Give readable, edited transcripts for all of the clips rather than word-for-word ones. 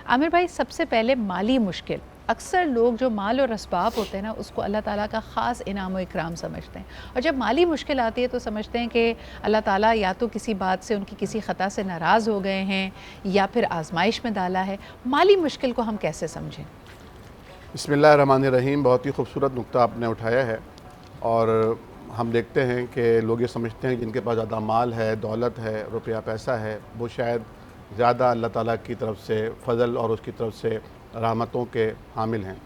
आमिर भाई, सबसे पहले माली मुश्किल, अक्सर लोग जो माल और असबाब होते हैं ना, उसको अल्लाह ताला का ख़ास इनाम व इकराम समझते हैं। और जब माली मुश्किल आती है तो समझते हैं कि अल्लाह ताला या तो किसी बात से, उनकी किसी ख़ता से नाराज़ हो गए हैं या फिर आजमाइश में डाला है। माली मुश्किल को हम कैसे समझें? बिस्मिल्लाहिर्रहमानिर्रहीम। बहुत ही खूबसूरत नुक्ता आपने उठाया है। और हम देखते हैं कि लोग ये समझते हैं जिनके पास ज़्यादा माल है, दौलत है, रुपया पैसा है, वो शायद ज़्यादा अल्लाह ताला की तरफ से फ़ज़ल और उसकी तरफ से रहमतों के हामिल हैं।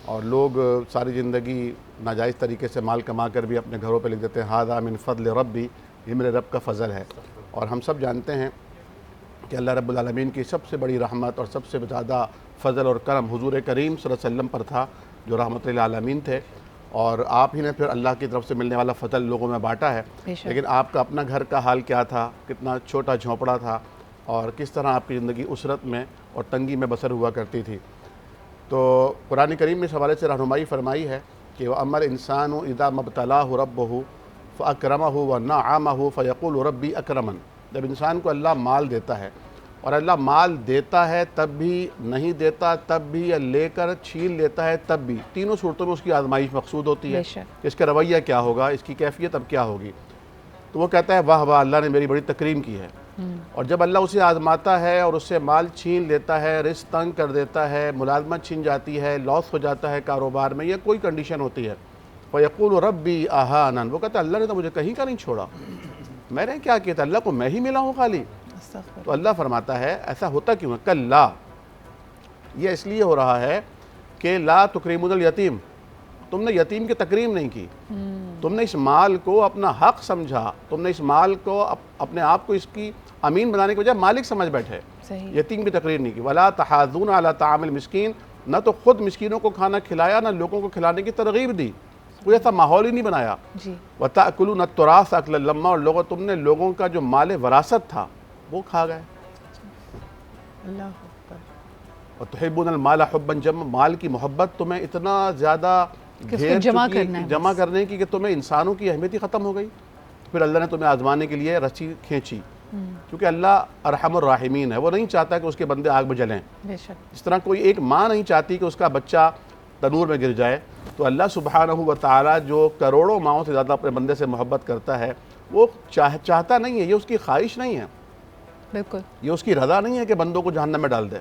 और लोग सारी ज़िंदगी नाजायज़ तरीके से माल कमा कर भी अपने घरों पे लिख देते हैं, हादा मिन फ़ज़ल रब्बी, ये मेरे रब का फ़ज़ल है। और हम सब जानते हैं कि अल्लाह रब्बुल आलमीन की सबसे बड़ी रहमत और सबसे ज़्यादा फ़ज़ल और करम हुज़ूर करीम सल्लल्लाहु अलैहि वसल्लम पर था, जो रहमतुल आलमीन थे। और आप ही ने फिर अल्लाह की तरफ से मिलने वाला फ़ज़ल लोगों में बाँटा है। लेकिन आपका अपना घर का हाल क्या था, कितना छोटा झोंपड़ा था और किस तरह आपकी ज़िंदगी उसरत में और तंगी में बसर हुआ करती थी। तो कुरान करीम में इस हवाले से रहनुमाई फरमाई है कि वह अमल इंसान इदा मबतलाहु रब्बुहु फ़अकरमहु व नअमहु फ़यक़ूलु रब्बी अकरमन। जब इंसान को अल्लाह माल देता है, और अल्लाह माल देता है तब भी, नहीं देता तब भी, या लेकर छीन लेता है तब भी, तीनों सूरतों में उसकी आजमाइश मकसूद होती है। इसका रवैया क्या होगा, इसकी कैफियत अब क्या होगी। तो वो कहता है वाह वाह, अल्लाह ने मेरी बड़ी तकरीम की है। और जब अल्लाह उसे आजमाता है और उससे माल छीन लेता है, रिस्क तंग कर देता है, मुलाजमत छीन जाती है, लॉस हो जाता है कारोबार में, या कोई कंडीशन होती है, फ़यक़ूलु रब्बी अहानन, वो कहता है अल्लाह ने तो मुझे कहीं का नहीं छोड़ा, मैंने क्या किया था, अल्लाह को मैं ही मिला हूँ खाली। तो अल्लाह फरमाता है ऐसा होता क्यों है, कल्ला, ये इसलिए हो रहा है कि ला तुकरीमुल यतीम, तुमने यतीम की तकरीम नहीं की, तुमने इस माल को अपना हक समझा, तुमने इस माल को अपने आप को इसकी अमीन बनाने के बजाय मालिक समझ बैठे, यतीम की तकरीर नहीं की। वला तहाज़ून अला तामिल मिस्कीन, न तो खुद मिस्कीनों को खाना खिलाया, न लोगों को खिलाने की तरगीब दी, कोई ऐसा माहौल ही नहीं बनाया। वताकुलून तुरास अकल लम्मा, और लोगों तुमने लोगों का जो माल वरासत था वो खा गए। और तुहिब्बुनल माल हुब्बन जम्मा, माल की मोहब्बत तुम्हें इतना ज़्यादा घेर जमा करने की कि तुम्हें इंसानों की अहमियत ही ख़त्म हो गई। तो फिर अल्लाह ने तुम्हें आजमाने के लिए रस्सी खींची, क्योंकि अल्लाह अरहमुर राहिमीन है, वो नहीं चाहता कि उसके बंदे आग में जलें। जिस तरह कोई एक माँ नहीं चाहती कि उसका बच्चा तनूर में गिर जाए, तो अल्लाह सुब्हानहू व तआला जो करोड़ों माओं से ज़्यादा अपने बंदे से मोहब्बत करता है, वो चाहता नहीं है, ये उसकी ख्वाहिश नहीं है, बिल्कुल ये उसकी रज़ा नहीं है कि बंदों को जहन्नम में डाल दे।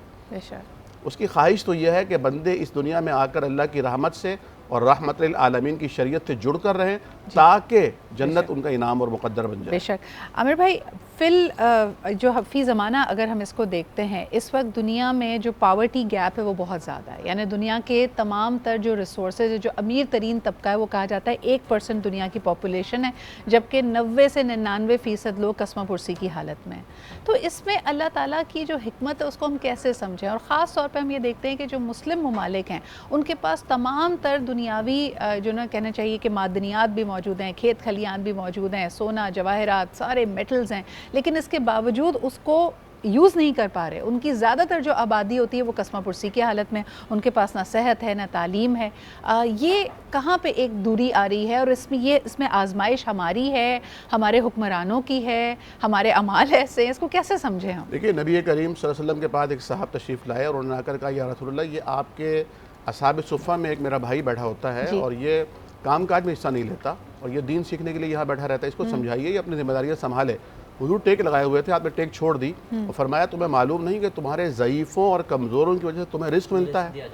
उसकी ख्वाहिश तो यह है कि बंदे इस दुनिया में आकर अल्लाह की रहमत से और रहमतुल आलमीन की शरीयत से जुड़ कर रहें, ताकि जन्नत उनका इनाम और मुक़द्दर बन जाए। बेशक आमिर भाई, जो फ़ी ज़माना अगर हम इसको देखते हैं, इस वक्त दुनिया में जो पावर्टी गैप है वो बहुत ज़्यादा है। यानी दुनिया के तमाम तर जो रिसोर्सेज, जो अमीर तरीन तबका है, वो कहा जाता है 1% दुनिया की पॉपुलेशन है, जबकि 90 से 99% लोग कसमा पुरसी की हालत में। तो इसमें अल्लाह ताला की जो हिकमत है उसको हम कैसे समझें। और ख़ास तौर पर हम ये देखते हैं कि जो मुस्लिम ममालिक हैं, उनके पास तमाम तर दुनियावी जो ना कहना चाहिए कि मादनियात भी मौजूद हैं, खेत खलियान भी मौजूद हैं, सोना जवाहरात सारे मेटल्स हैं, लेकिन इसके बावजूद उसको यूज़ नहीं कर पा रहे। उनकी ज़्यादातर जो आबादी होती है वो कसमा पुरसी की हालत में, उनके पास ना सेहत है ना तालीम है। ये कहाँ पे एक दूरी आ रही है, और इसमें आजमाइश हमारी है, हमारे हुक्मरानों की है, हमारे अमाल ऐसे हैं, इसको कैसे समझें हम? देखिए, नबी करीम सल्लल्लाहु अलैहि वसल्लम के पास एक साहब तशरीफ़ लाए और उन्होंने आकर कहा, या रसूलल्लाह, ये आपके असहाब सुफ़ा में एक मेरा भाई बैठा होता है और ये काम काज में हिस्सा नहीं लेता और ये दीन सीखने के लिए यहाँ बैठा रहता है, इसको समझाइए, ये अपनी जिम्मेदारियाँ संभाले। हुजूर टेक लगाए हुए थे, आपने टेक छोड़ दी और फरमाया, तुम्हें मालूम नहीं कि तुम्हारे ज़ईफ़ों और कमज़ोरों की वजह से तुम्हें रिस्क मिलता है,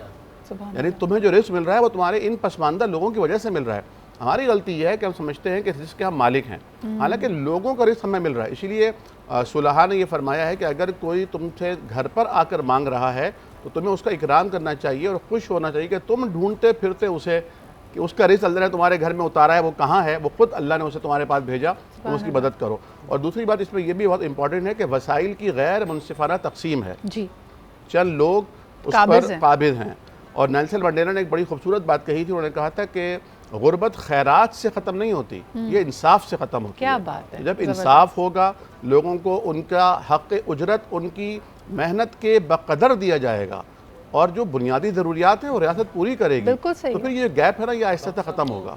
यानी तुम्हें जो रिस्क मिल रहा है वो तुम्हारे इन पसमानदा लोगों की वजह से मिल रहा है। हमारी गलती यह है कि हम समझते हैं कि रिस्क के हम मालिक हैं, हालांकि लोगों का रिस्क हमें मिल रहा है। इसीलिए सुलहा ने यह फरमाया है कि अगर कोई तुमसे घर पर आकर मांग रहा है तो तुम्हें उसका इकराम करना चाहिए और खुश होना चाहिए कि तुम ढूंढते फिरते उसे, कि उसका रिस्क अल्लाह ने तुम्हारे घर में उतारा है, वो कहाँ है, वो खुद अल्लाह ने उसे तुम्हारे पास भेजा, तुम उसकी मदद करो। और दूसरी बात इसमें यह भी बहुत इंपॉर्टेंट है कि वसाइल की गैर मुनसिफाना तकसीम है जी। चंद लोग उस पर काबिज हैं। और नेल्सन मंडेला ने एक बड़ी खूबसूरत बात कही थी, उन्होंने कहा था कि गुर्बत खैरात से ख़त्म नहीं होती, ये इंसाफ से ख़त्म होती है। क्या बात है। जब इंसाफ होगा, लोगों को उनका हक़ उजरत उनकी मेहनत के बकदर दिया जाएगा और जो बुनियादी ज़रूरियात हैं वो रियासत पूरी करेगी, तो फिर ये गैप है ना, ये आहिस्ता आहिस्ता ख़त्म होगा।